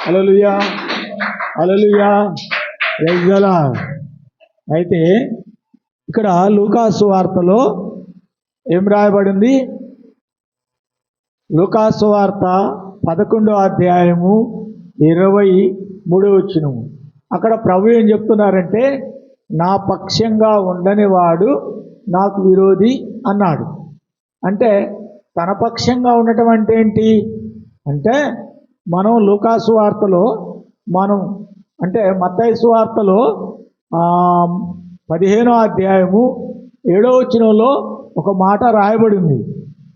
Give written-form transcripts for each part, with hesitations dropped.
Hallelujah, hallelujah, praise the Lord. అయితే ఇక్కడ లూకాసు వార్తలో ఏం రాయబడింది? లూకాసు వార్త 11వ అధ్యాయము 23వ వచనము. అక్కడ ప్రభు ఏం చెప్తున్నారంటే, నా పక్షంగా ఉండని వాడు నాకు విరోధి అన్నాడు. అంటే తన పక్షంగా ఉండటం అంటే ఏంటి అంటే, మనం లూకాసు వార్తలో అంటే మత్తయి సువార్తలో 15వ అధ్యాయము 7వ వచనంలో ఒక మాట రాయబడింది.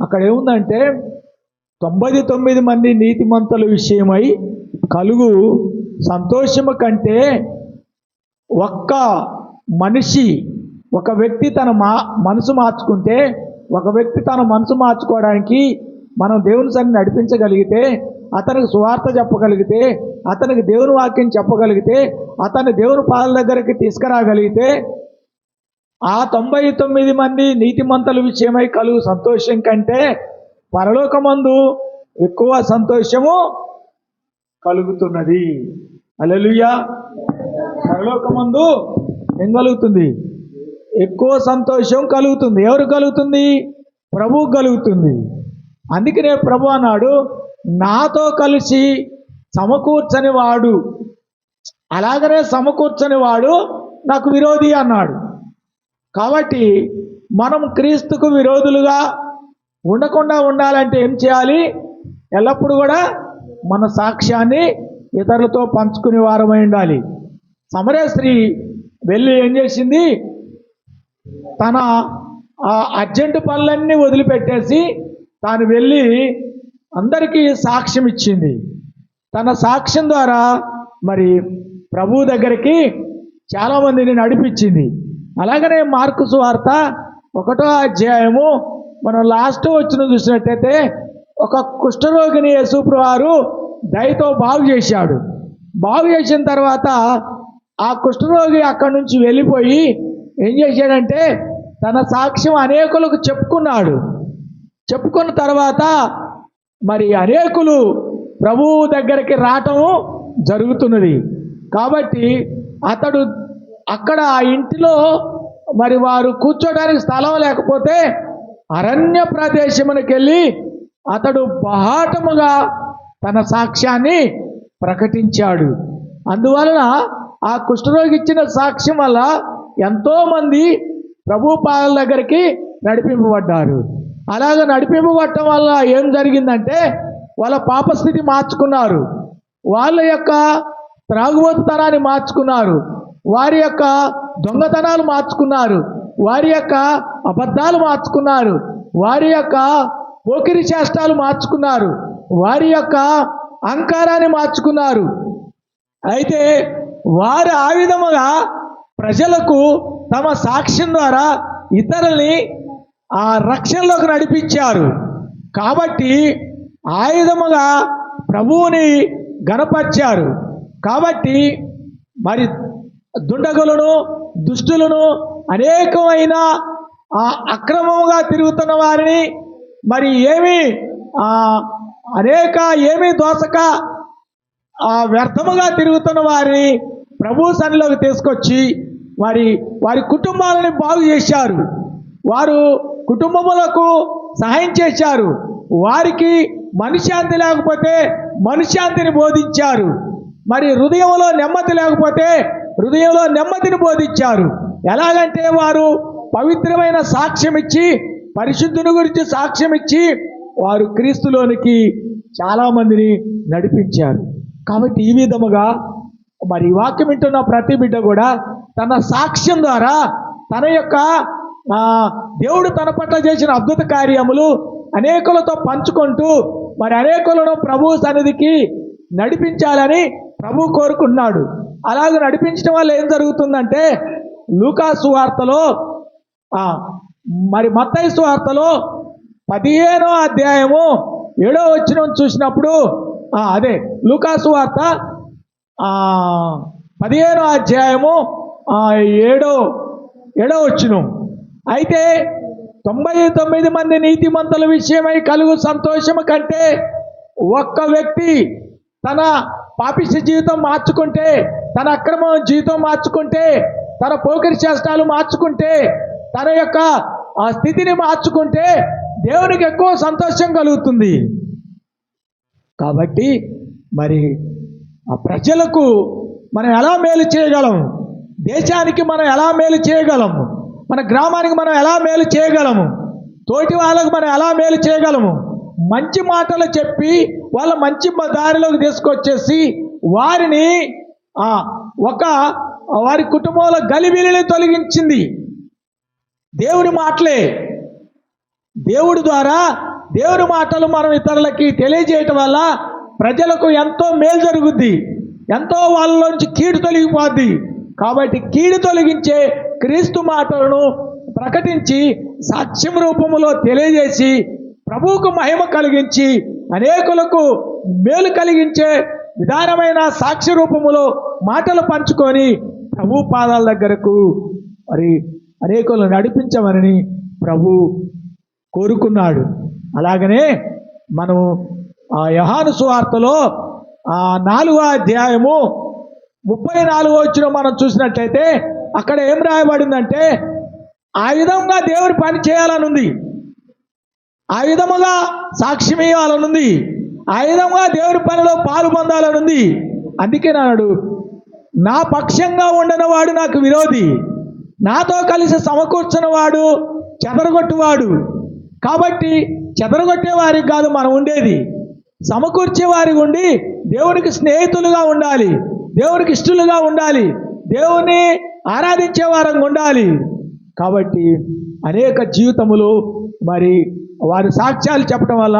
అక్కడ ఏముందంటే, 99 మంది నీతిమంతుల విషయమై కలుగు సంతోషము కంటే ఒక్క మనిషి, ఒక వ్యక్తి తన మనసు మార్చుకుంటే, ఒక వ్యక్తి తన మనసు మార్చుకోవడానికి మనం దేవుని సన్నిధిని నడిపించగలిగితే, అతనికి సువార్త చెప్పగలిగితే, అతనికి దేవుని వాక్యం చెప్పగలిగితే, అతన్ని దేవుని పాదాల దగ్గరికి తీసుకురాగలిగితే, ఆ 99 మంది నీతిమంతుల విషయమై కలుగు సంతోషం కంటే పరలోకమందు ఎక్కువ సంతోషము కలుగుతున్నది. హల్లెలూయా. పరలోకమందు ఏం కలుగుతుంది? ఎక్కువ సంతోషం కలుగుతుంది. ఎవరు కలుగుతుంది? ప్రభువు కలుగుతుంది. అందుకనే ప్రభు అన్నాడు, నాతో కలిసి సమకూర్చని వాడు, అలాగనే సమకూర్చని వాడు నాకు విరోధి అన్నాడు. కాబట్టి మనం క్రీస్తుకు విరోధులుగా ఉండకుండా ఉండాలంటే ఏం చేయాలి? ఎల్లప్పుడూ కూడా మన సాక్ష్యాన్ని ఇతరులతో పంచుకునే వారమై ఉండాలి. సమరయ స్త్రీ వెళ్ళి ఏం చేసింది? తన అర్జెంటు పనులన్నీ వదిలిపెట్టేసి తాను వెళ్ళి అందరికీ సాక్ష్యం ఇచ్చింది. తన సాక్ష్యం ద్వారా మరి ప్రభు దగ్గరికి చాలామందిని నడిపించింది. అలాగనే మార్కు సువార్త 1వ అధ్యాయము మనం లాస్ట్ వచ్చిన చూసినట్టయితే, ఒక కుష్ఠరోగిని యేసుప్రభువు వారు దయతో బాగు చేశాడు. బాగు చేసిన తర్వాత ఆ కుష్ఠరోగి అక్కడి నుంచి వెళ్ళిపోయి ఏం చేశాడంటే, తన సాక్ష్యం అనేకులకు చెప్పుకున్నాడు. చెప్పుకున్న తర్వాత మరి అనేకులు ప్రభువు దగ్గరికి రావటము జరుగుతున్నది. కాబట్టి అతడు అక్కడ ఆ ఇంటిలో మరి వారు కూర్చోడానికి స్థలం లేకపోతే అరణ్య ప్రదేశమునికి వెళ్ళి అతడు బహాటముగా తన సాక్ష్యాన్ని ప్రకటించాడు. అందువలన ఆ కుష్ఠరోగి ఇచ్చిన సాక్ష్యం వల్ల ఎంతోమంది ప్రభు పాదాల దగ్గరికి నడిపింపబడ్డారు. అలాగ నడిపింపబడటం వల్ల ఏం జరిగిందంటే, వాళ్ళ పాపస్థితి మార్చుకున్నారు, వాళ్ళ యొక్క త్రాగుబోతుతనాన్ని మార్చుకున్నారు, వారి యొక్క దొంగతనాలు మార్చుకున్నారు, వారి యొక్క అబద్ధాలు మార్చుకున్నారు, వారి యొక్క పోకిరి చేష్టాలు మార్చుకున్నారు, వారి యొక్క అహంకారాన్ని మార్చుకున్నారు. అయితే వారు ఆ విధముగా ప్రజలకు తమ సాక్ష్యం ద్వారా ఇతరుల్ని ఆ రక్షణలోకి నడిపించారు. కాబట్టి ఆ విధముగా ప్రభువుని గణపరిచారు. కాబట్టి మరి దుండగులను, దుష్టులను, అనేకమైన అక్రమముగా తిరుగుతున్న వారిని, మరి ఏమీ దోసక వ్యర్థముగా తిరుగుతున్న వారిని ప్రభు సన్నిధిలోకి తీసుకొచ్చి వారి కుటుంబాలని బాగు చేశారు. వారు కుటుంబములకు సహాయం చేశారు. వారికి మనశ్శాంతి లేకపోతే మనశ్శాంతిని బోధించారు. మరి హృదయంలో నెమ్మది లేకపోతే హృదయంలో నెమ్మదిని బోధించారు. ఎలాగంటే వారు పవిత్రమైన సాక్ష్యం ఇచ్చి, పరిశుద్ధుని గురించి సాక్ష్యం ఇచ్చి వారు క్రీస్తులోనికి చాలామందిని నడిపించారు. కాబట్టి ఈ విధముగా మరి వాక్యం వింటున్న ప్రతి బిడ్డ కూడా తన సాక్ష్యం ద్వారా తన యొక్క దేవుడు తన పట్ల చేసిన అద్భుత కార్యములు అనేకులతో పంచుకుంటూ మరి అనేకులను ప్రభు సన్నిధికి నడిపించాలని ప్రభు కోరుకున్నాడు. అలాగే నడిపించడం వల్ల ఏం జరుగుతుందంటే, లూకాసు వార్తలో మరి మత్తయి సువార్తలో 15వ అధ్యాయము 7వ వచనం చూసినప్పుడు, అదే లూకాసు వార్త 15వ అధ్యాయము 7వ వచనం. అయితే 99 మంది నీతిమంతుల విషయమై కలుగు సంతోషము కంటే ఒక్క వ్యక్తి తన పాపిష్టి జీవితం మార్చుకుంటే, తన అక్రమం జీవితం మార్చుకుంటే, తన పోకిరి చేష్టాలు మార్చుకుంటే, తన యొక్క ఆ స్థితిని మార్చుకుంటే దేవునికి ఎక్కువ సంతోషం కలుగుతుంది. కాబట్టి మరి ఆ ప్రజలకు మనం ఎలా మేలు చేయగలం, దేశానికి మనం ఎలా మేలు చేయగలము, మన గ్రామానికి మనం ఎలా మేలు చేయగలము, తోటి వాళ్ళకు మనం ఎలా మేలు చేయగలము, మంచి మాటలు చెప్పి వాళ్ళ మంచి దారిలోకి తీసుకొచ్చేసి వారిని వారి కుటుంబంలో గలిబిలిని తొలగించింది దేవుని మాటలే. దేవుడి ద్వారా దేవుని మాటలు మనం ఇతరులకి తెలియజేయటం వల్ల ప్రజలకు ఎంతో మేలు జరుగుద్ది, ఎంతో వాళ్ళలోంచి కీడు తొలగిపోద్ది. కాబట్టి కీడు తొలగించే క్రీస్తు మాటలను ప్రకటించి సాక్ష్యం రూపంలో తెలియజేసి ప్రభువుకు మహిమ కలిగించి అనేకులకు మేలు కలిగించే విధానమైన సాక్ష్య రూపములో మాటలు పంచుకొని ప్రభు పాదాల దగ్గరకు మరి అనేకులను నడిపించమని ప్రభు కోరుకున్నాడు. అలాగనే మనము యోహాను సువార్తలో 4వ అధ్యాయము 34వ వచనం మనం చూసినట్లయితే అక్కడ ఏం రాయబడిందంటే, ఆ విధంగా దేవుని పని చేయాలనుంది, ఆ విధముగా సాక్ష్యం ఇవ్వాలనుంది, ఆ విధంగా దేవుని పనిలో పాలు పొందాలనుంది. అందుకే నాడు నా పక్షంగా ఉండనివాడు నాకు విరోధి, నాతో కలిసి సమకూర్చున్నవాడు చెదరగొట్టువాడు. కాబట్టి చెదరగొట్టే వారికి కాదు మనం ఉండేది, సమకూర్చే వారికి ఉండి దేవునికి స్నేహితులుగా ఉండాలి, దేవునికి ఇష్టలుగా ఉండాలి, దేవుని ఆరాధించే వారంగా ఉండాలి. కాబట్టి అనేక జీవితములు మరి వారి సాక్ష్యాలు చెప్పడం వల్ల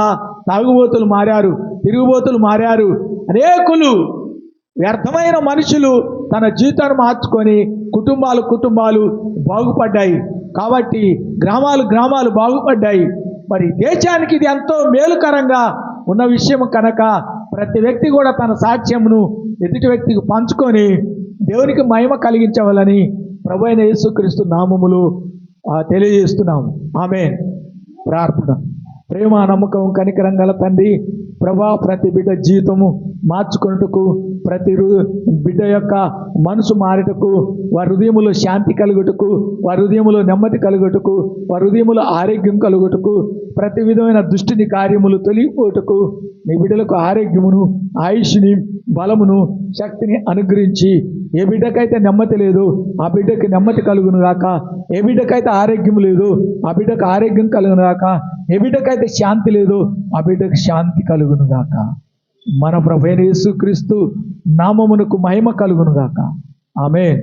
తాగుబోతులు మారారు, తిరుగుబోతులు మారారు. అనేకులు వ్యర్థమైన మనుషులు తన జీవితాన్ని మార్చుకొని కుటుంబాలు బాగుపడ్డాయి. కాబట్టి గ్రామాలు బాగుపడ్డాయి. మరి దేశానికి ఇది ఎంతో మేలుకరంగా ఉన్న విషయం కనుక ప్రతి వ్యక్తి కూడా తన సాక్ష్యమును ఎదుటి వ్యక్తికి పంచుకొని దేవునికి మహిమ కలిగించవాలని ప్రభువైన యేసుక్రీస్తు నామములో తెలియజేస్తున్నాము. ఆమేన్. ప్రార్థన. ప్రేమ, నమ్మకం, కనికరం గల తండ్రి ప్రభా, ప్రతి బిడ్డ జీవితము మార్చుకున్నట్టుకు, ప్రతి బిడ్డ యొక్క మనసు మారుటకు, వారి హృదయములో శాంతి కలుగుటకు, వారి హృదయములో నెమ్మది కలుగుటకు, వారి హృదయములో ఆరోగ్యం కలుగుటకు, ప్రతి విధమైన దుష్టిని కార్యములు తొలగిపోటుకు నీ బిడ్డలకు ఆరోగ్యమును, ఆయుష్ని, బలమును, శక్తిని అనుగ్రహించి, ఏ బిడ్డకైతే నెమ్మది లేదు ఆ బిడ్డకి నెమ్మది కలుగును గాక, ఏ బిడ్డకైతే ఆరోగ్యం లేదు ఆ బిడ్డకు ఆరోగ్యం కలుగును గాక, ఏ బిడ్డకైతే శాంతి లేదు ఆ బిడ్డకు శాంతి కలుగును గాక. మన ప్రభువైన యేసుక్రీస్తు నామమునకు మహిమ కలుగును గాక. ఆమేన్.